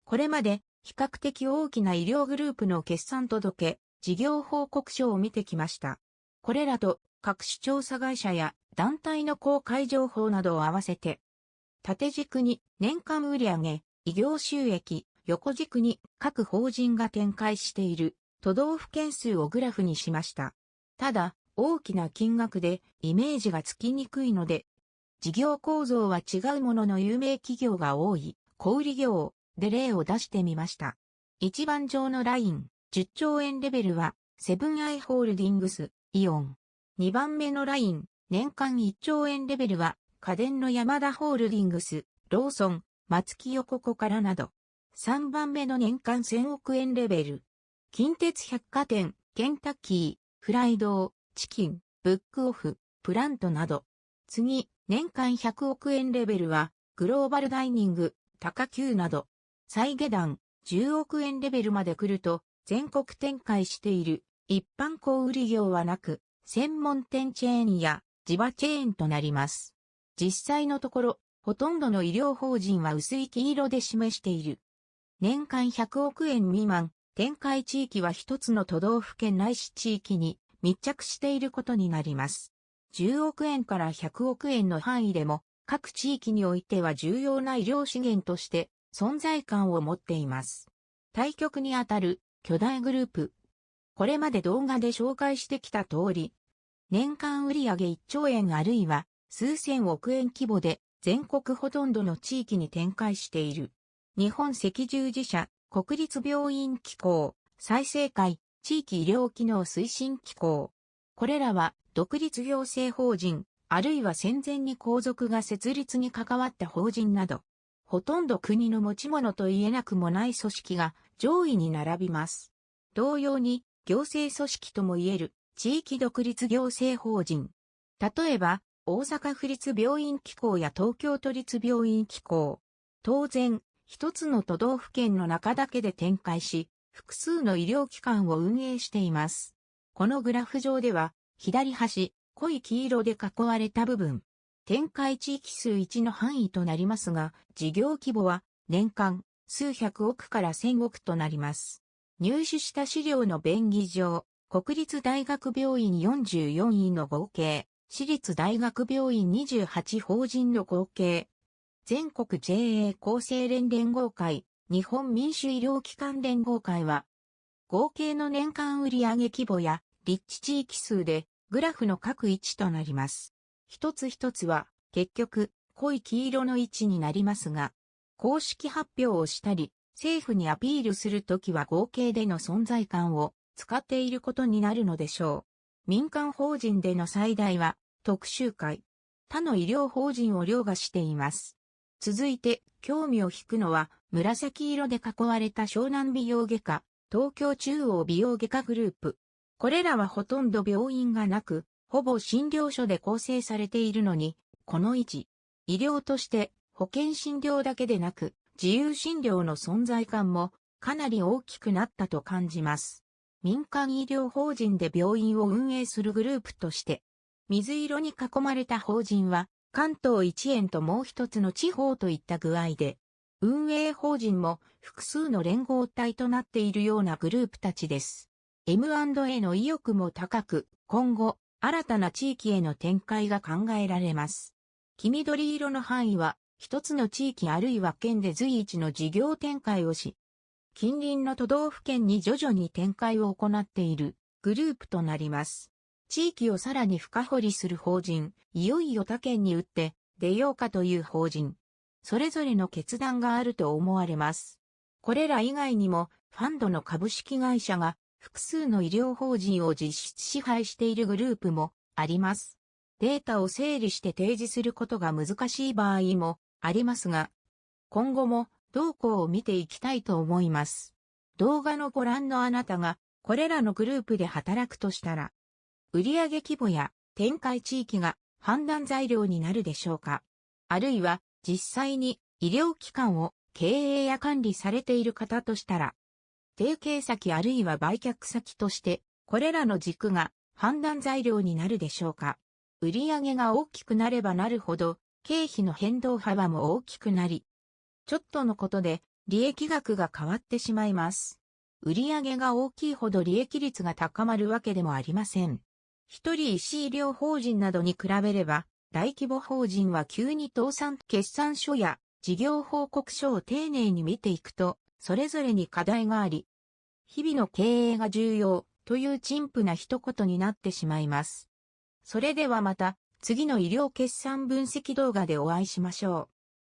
これまで比較的大きな医療グループの決算届、事業報告書を見てきました。これらと各種調査会社や団体の公開情報などを合わせて、縦軸に年間売上、医業収益、横軸に各法人が展開している都道府県数をグラフにしました。ただ、大きな金額でイメージがつきにくいので、事業構造は違うものの有名企業が多い小売業で例を出してみました。一番上のライン、10兆円レベルはセブンアイ・ホールディングス、イオン。2番目のライン、年間1兆円レベルは家電のヤマダホールディングス、ローソン、松木横子からなど。3番目の年間1000億円レベル。近鉄百貨店、ケンタッキー、フライドー、チキン、ブックオフ、プラントなど。次、年間100億円レベルは、グローバルダイニング、高級など。最下段、10億円レベルまで来ると、全国展開している、一般小売業はなく、専門店チェーンや地場チェーンとなります。実際のところ、ほとんどの医療法人は薄い黄色で示している。年間100億円未満、展開地域は一つの都道府県ないし地域に密着していることになります。10億円から100億円の範囲でも、各地域においては重要な医療資源として存在感を持っています。対極にあたる巨大グループ。これまで動画で紹介してきた通り、年間売上1兆円あるいは数千億円規模で全国ほとんどの地域に展開している。日本赤十字社、国立病院機構、済生会、地域医療機能推進機構。これらは独立行政法人、あるいは戦前に皇族が設立に関わった法人など、ほとんど国の持ち物と言えなくもない組織が上位に並びます。同様に、行政組織とも言える地域独立行政法人。例えば、大阪府立病院機構や東京都立病院機構。当然、一つの都道府県の中だけで展開し、複数の医療機関を運営しています。このグラフ上では、左端、濃い黄色で囲われた部分。展開地域数1の範囲となりますが、事業規模は年間数百億から千億となります。入手した資料の便宜上、国立大学病院44院の合計、私立大学病院28法人の合計、全国 JA 厚生連連合会、日本民主医療機関連合会は、合計の年間売上規模や立地地域数でグラフの各位置となります。一つ一つは結局濃い黄色の位置になりますが、公式発表をしたり、政府にアピールするときは合計での存在感を使っていることになるのでしょう。民間法人での最大は特集会。他の医療法人を凌駕しています。続いて興味を引くのは紫色で囲われた湘南美容外科、東京中央美容外科グループ。これらはほとんど病院がなく、ほぼ診療所で構成されているのに、この位置。医療として保険診療だけでなく、自由診療の存在感もかなり大きくなったと感じます。民間医療法人で病院を運営するグループとして、水色に囲まれた法人は関東一円ともう一つの地方といった具合で、運営法人も複数の連合体となっているようなグループたちです。M&A の意欲も高く、今後、新たな地域への展開が考えられます。黄緑色の範囲は、一つの地域あるいは県で随一の事業展開をし、近隣の都道府県に徐々に展開を行っているグループとなります。地域をさらに深掘りする法人、いよいよ他県に打って出ようかという法人、それぞれの決断があると思われます。これら以外にも、ファンドの株式会社が複数の医療法人を実質支配しているグループもあります。データを整理して提示することが難しい場合もありますが、今後も動向を見ていきたいと思います。動画のご覧のあなたがこれらのグループで働くとしたら、売上規模や展開地域が判断材料になるでしょうか。あるいは実際に医療機関を経営や管理されている方としたら、提携先あるいは売却先としてこれらの軸が判断材料になるでしょうか。売上が大きくなればなるほど経費の変動幅も大きくなり、ちょっとのことで利益額が変わってしまいます。売上が大きいほど利益率が高まるわけでもありません。一人医師医療法人などに比べれば、大規模法人は急に倒産決算書や事業報告書を丁寧に見ていくと、それぞれに課題があり、日々の経営が重要という陳腐な一言になってしまいます。それではまた次の医療決算分析動画でお会いしましょう。